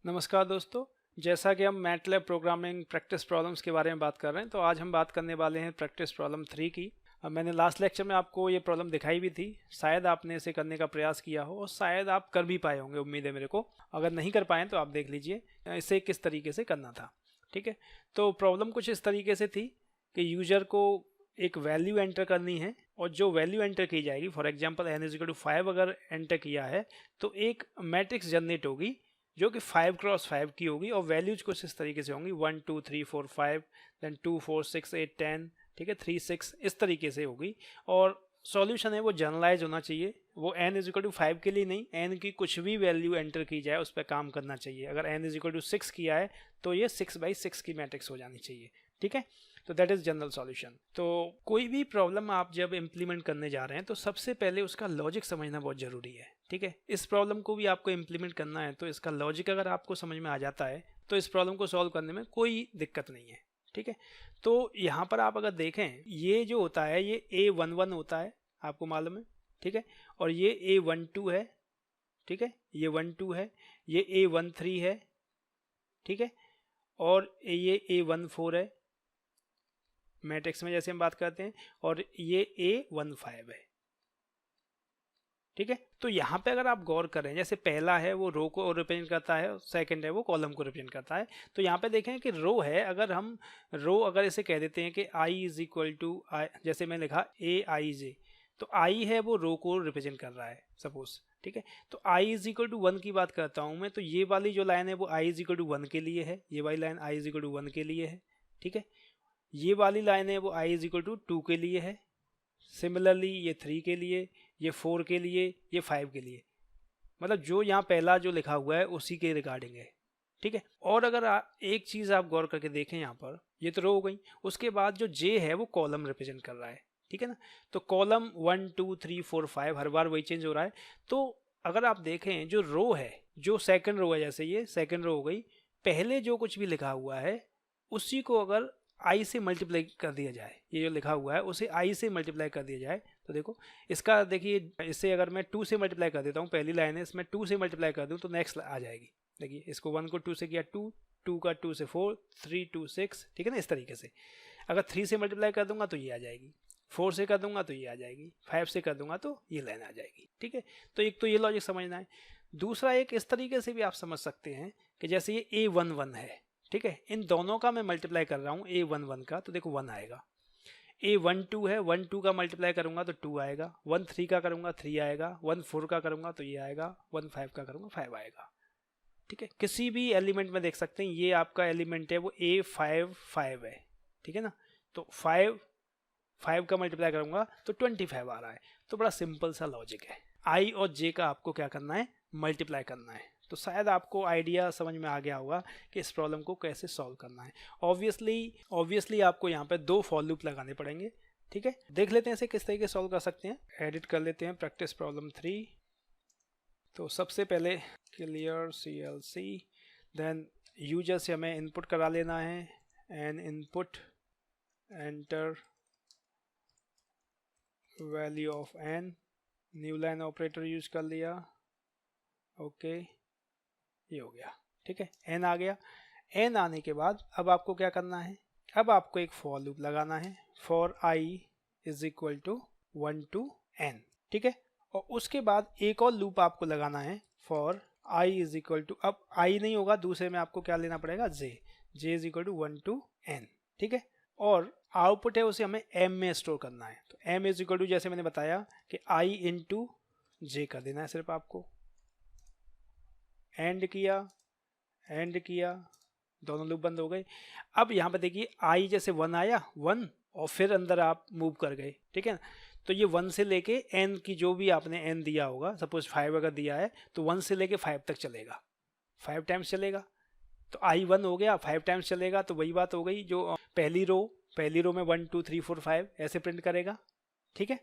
नमस्कार दोस्तों। जैसा कि हम मैटलैब प्रोग्रामिंग प्रैक्टिस प्रॉब्लम्स के बारे में बात कर रहे हैं, तो आज हम बात करने वाले हैं प्रैक्टिस प्रॉब्लम 3 की। अब मैंने लास्ट लेक्चर में आपको ये प्रॉब्लम दिखाई भी थी, शायद आपने इसे करने का प्रयास किया हो और शायद आप कर भी पाए होंगे, उम्मीद है मेरे को। अगर नहीं कर पाए तो आप देख लीजिए इसे किस तरीके से करना था। ठीक है, तो प्रॉब्लम कुछ इस तरीके से थी कि यूजर को एक वैल्यू एंटर करनी है और जो वैल्यू एंटर की जाएगी, फॉर एग्जांपल n=5 अगर एंटर किया है तो एक मैट्रिक्स जनरेट होगी जो कि 5x5 की होगी और वैल्यूज कुछ इस तरीके से होंगी 1 2 3 4 5 देन 2 4 6 8 10, ठीक है, 3 6 इस तरीके से होगी। और सॉल्यूशन है वो जनरलाइज होना चाहिए, वो n=5 के लिए नहीं, n की कुछ भी वैल्यू एंटर की जाए उस पर काम करना चाहिए। अगर n=6 किया है तो ये 6/6 की मैट्रिक्स हो जानी चाहिए। ठीक है, तो दैट इज जनरल सॉल्यूशन। तो कोई भी प्रॉब्लम आप जब इम्प्लीमेंट करने जा रहे हैं तो सबसे पहले उसका लॉजिक समझना बहुत जरूरी है। ठीक है, इस प्रॉब्लम को भी आपको इम्प्लीमेंट करना है तो इसका लॉजिक अगर आपको समझ में आ जाता है तो इस प्रॉब्लम को सॉल्व करने में कोई दिक्कत नहीं है। ठीक है, तो यहाँ पर आप अगर देखें, ये जो होता है ये A11 होता है, आपको मालूम है। ठीक है, और ये A12 है। ठीक है, ये 12 है, ये A13 है। ठीक है, और ये A14 है मैट्रिक्स में जैसे हम बात करते हैं, और ये A15 है। ठीक है, तो यहाँ पे अगर आप गौर करें, जैसे पहला है वो रो को रिप्रेजेंट करता है, सेकंड है वो कॉलम को रिप्रेजेंट करता है। तो यहाँ पे देखें कि रो है, अगर हम रो अगर इसे कह देते हैं कि i=i, जैसे मैं लिखा aij, तो i है वो रो को रिप्रेजेंट कर रहा है सपोज। ठीक है, तो i=1 की बात करता हूँ मैं, तो ये वाली जो लाइन है वो i=1 के लिए है, ये वाली लाइन i=1 के लिए है। ठीक है, ये वाली लाइन है वो i=2 के लिए है। सिमिलरली ये 3 के लिए, ये 4 के लिए, ये 5 के लिए, मतलब जो यहाँ पहला जो लिखा हुआ है उसी के रिगार्डिंग है। ठीक है, और अगर एक चीज आप गौर करके देखें, यहाँ पर ये तो रो हो गई, उसके बाद जो जे है वो कॉलम रिप्रेजेंट कर रहा है। ठीक है ना, तो कॉलम 1 2 3 4 5 हर बार वही चेंज हो रहा है। तो अगर आप देखें जो रो है, जो सेकंड रो है, जैसे ये सेकंड रो हो गई, पहले जो कुछ भी लिखा हुआ है उसी को अगर आई से मल्टीप्लाई कर दिया जाए, ये जो लिखा हुआ है उसे आई से मल्टीप्लाई कर दिया जाए, तो देखो इसका, देखिए इससे अगर मैं 2 से मल्टीप्लाई कर देता हूँ, पहली लाइन है इसमें 2 से मल्टीप्लाई कर दूँ तो नेक्स्ट आ जाएगी। देखिए इसको 1 को 2 से किया 2, 2 का 2 से 4, 3 2 6, ठीक है ना, इस तरीके से। अगर 3 से मल्टीप्लाई कर दूंगा तो ये आ जाएगी, 4 से कर दूंगा तो ये आ जाएगी, 5 से कर दूंगा तो ये लाइन आ जाएगी। ठीक है, तो एक तो ये लॉजिक समझना है। दूसरा एक इस तरीके से भी आप समझ सकते हैं कि जैसे ये A11 है, ठीक है, इन दोनों का मैं मल्टीप्लाई कर रहा हूँ A11 का, तो देखो 1 आएगा। A12 है, 1 2 का मल्टीप्लाई करूंगा तो 2 आएगा, 1 3 का करूंगा 3 आएगा, 1 4 का करूंगा तो ये आएगा, 1 5 का करूंगा 5 आएगा। ठीक है, किसी भी एलिमेंट में देख सकते हैं, ये आपका एलिमेंट है वो A55 है। ठीक है ना, तो 5 का मल्टीप्लाई करूंगा तो 25 आ रहा है। तो बड़ा सिंपल सा लॉजिक है, आई और जे का आपको क्या करना है, मल्टीप्लाई करना है। तो शायद आपको आइडिया समझ में आ गया होगा कि इस प्रॉब्लम को कैसे सॉल्व करना है। ऑब्वियसली आपको यहाँ पे 2 फॉर लूप लगाने पड़ेंगे। ठीक है, देख लेते हैं इसे किस तरीके सॉल्व कर सकते हैं। एडिट कर लेते हैं प्रैक्टिस प्रॉब्लम 3। तो सबसे पहले क्लियर CLC, देन यूजर से हमें इनपुट करा लेना है, N input enter value of n, new line operator use कर लिया, ओके, ये हो गया। ठीक है, n आ गया। n आने के बाद अब आपको क्या करना है, अब आपको एक फॉर लूप लगाना है, फॉर i = 1 to n। ठीक है, और उसके बाद एक और लूप आपको लगाना है, फॉर i = अब i नहीं होगा, दूसरे में आपको क्या लेना पड़ेगा, j = 1 to n। ठीक है, और आउटपुट है उसे हमें m में स्टोर करना है। तो m = जैसे मैंने बताया कि i × j कर देना है सिर्फ आपको। एंड किया, दोनों लूप बंद हो गए। अब यहाँ पे देखिए i जैसे 1 आया, 1, और फिर अंदर आप मूव कर गए। ठीक है, तो ये 1 से लेके n की जो भी आपने n दिया होगा, सपोज 5 अगर दिया है तो 1 से लेके 5 तक चलेगा, 5 टाइम्स चलेगा। तो i 1 हो गया, 5 टाइम्स चलेगा, तो वही बात हो गई जो पहली रो में 1 2 3 4 5 ऐसे प्रिंट करेगा। ठीक है,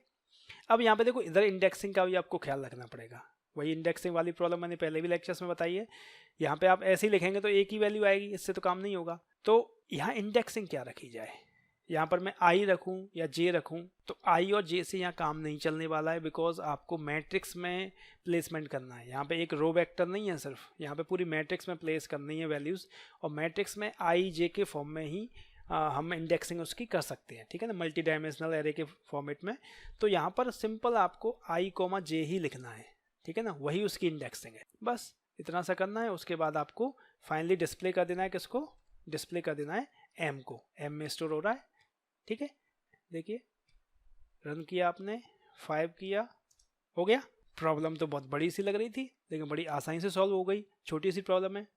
अब यहाँ पे देखो इधर इंडेक्सिंग का भी आपको ख्याल रखना पड़ेगा, वही इंडेक्सिंग वाली प्रॉब्लम मैंने पहले भी लेक्चर्स में बताई है। यहाँ पे आप ऐसे ही लिखेंगे तो एक ही वैल्यू आएगी, इससे तो काम नहीं होगा। तो यहाँ इंडेक्सिंग क्या रखी जाए, यहाँ पर मैं आई रखूँ या जे रखूँ तो आई और जे से यहाँ काम नहीं चलने वाला है, बिकॉज आपको मैट्रिक्स में प्लेसमेंट करना है। यहाँ पे एक रो वेक्टर नहीं है, सिर्फ यहाँ पे पूरी मैट्रिक्स में प्लेस करनी है वैल्यूज़, और मैट्रिक्स में आई जे के फॉर्म में ही हम इंडेक्सिंग उसकी कर सकते हैं, ठीक है ना, मल्टी डायमेंशनल एरे के फॉर्मेट में। तो यहाँ पर सिंपल आपको आई कोमा जे ही लिखना है, ठीक है ना, वही उसकी इंडेक्सिंग है। बस इतना सा करना है। उसके बाद आपको फाइनली डिस्प्ले कर देना है, किसको डिस्प्ले कर देना है, एम को। एम में स्टोर हो रहा है, ठीक है। देखिए रन किया आपने, 5 किया, हो गया। प्रॉब्लम तो बहुत बड़ी सी लग रही थी, लेकिन बड़ी आसानी से सॉल्व हो गई, छोटी सी प्रॉब्लम है।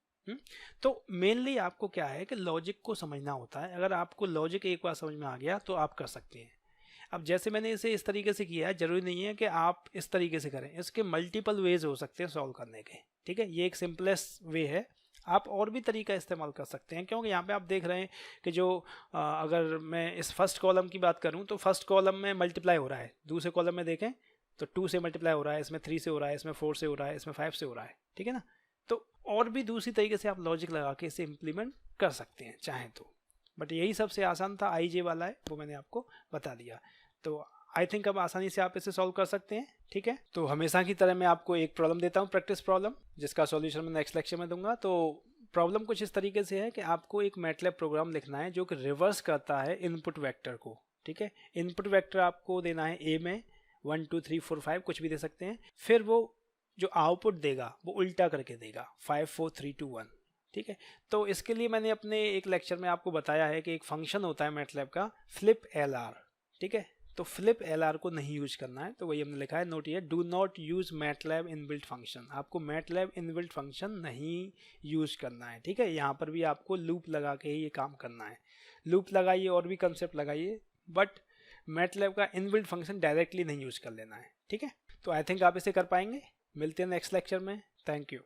तो मेनली आपको क्या है कि लॉजिक को समझना होता है। अगर आपको लॉजिक एक बार समझ में आ गया तो आप कर सकते हैं। अब जैसे मैंने इसे इस तरीके से किया है, जरूरी नहीं है कि आप इस तरीके से करें, इसके मल्टीपल वेज हो सकते हैं सॉल्व करने के, ठीक है। ये एक सिंपलेस्ट वे है, आप और भी तरीका इस्तेमाल कर सकते हैं, क्योंकि यहाँ पे आप देख रहे हैं कि जो अगर मैं इस फर्स्ट कॉलम की बात करूँ तो फर्स्ट कॉलम में मल्टीप्लाई हो रहा है, दूसरे कॉलम में देखें तो 2 से मल्टीप्लाई हो रहा है, इसमें 3 से हो रहा है, इसमें 4 से हो रहा है, इसमें 5 से हो रहा है, ठीक है ना। तो और भी दूसरी तरीके से आप लॉजिक लगा के इसे इम्प्लीमेंट कर सकते हैं चाहें तो, बट यही सबसे आसान था, आई जे वाला है वो मैंने आपको बता दिया। तो आई थिंक अब आसानी से आप इसे सॉल्व कर सकते हैं, ठीक है। तो हमेशा की तरह मैं आपको एक प्रॉब्लम देता हूँ, प्रैक्टिस प्रॉब्लम, जिसका सॉल्यूशन मैं नेक्स्ट लेक्चर में दूंगा। तो प्रॉब्लम कुछ इस तरीके से है कि आपको एक मैटलैब प्रोग्राम लिखना है जो कि रिवर्स करता है इनपुट वेक्टर को, ठीक है। इनपुट वेक्टर आपको देना है ए में 1 2 3 4 5 कुछ भी दे सकते हैं, फिर वो जो आउटपुट देगा वो उल्टा करके देगा 5 4 3 2 1, ठीक है। तो इसके लिए मैंने अपने एक लेक्चर में आपको बताया है कि एक फंक्शन होता है मैटलैब का फ्लिप एल आर, ठीक है। तो फ्लिप एल आर को नहीं यूज करना है, तो वही हमने लिखा है note here, do not use MATLAB inbuilt function. आपको मैटलैब इनबिल्ट फंक्शन नहीं यूज करना है, ठीक है। यहाँ पर भी आपको लूप लगा के ही ये काम करना है। लूप लगाइए और भी कंसेप्ट लगाइए, बट मैटलैब का इनबिल्ट फंक्शन डायरेक्टली नहीं यूज कर लेना है, ठीक है। तो आई थिंक आप इसे कर पाएंगे। मिलते हैं नेक्स्ट लेक्चर में। Thank you.